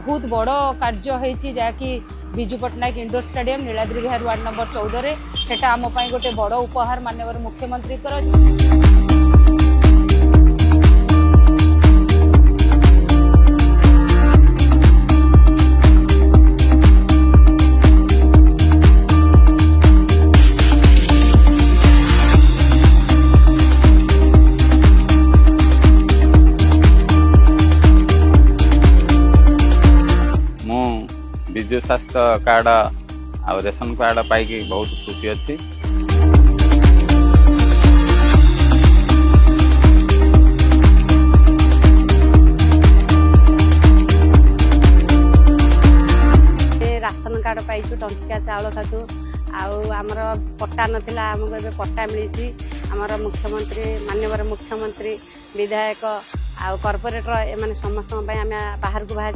बहुत बड़ कार्य होती जहाँकि विजु पट्टनायक इंडोर स्टेडियम नीलाद्रि विहार वार्ड नंबर 14 से आम गोटे बड़ उपहार माननीय मुख्यमंत्री विजु स्वास्थ्य कार्ड आ रेशन कार्ड पाई बहुत खुशी अच्छी। राशन कार्ड पाई टंकिया चाउल खाचु आमर पट्टा नाला आमको ए पट्टा मिली आमर मुख्यमंत्री माननीय मुख्यमंत्री विधायक आ कॉर्पोरेटर एम समस्त आम बाहर को बाहर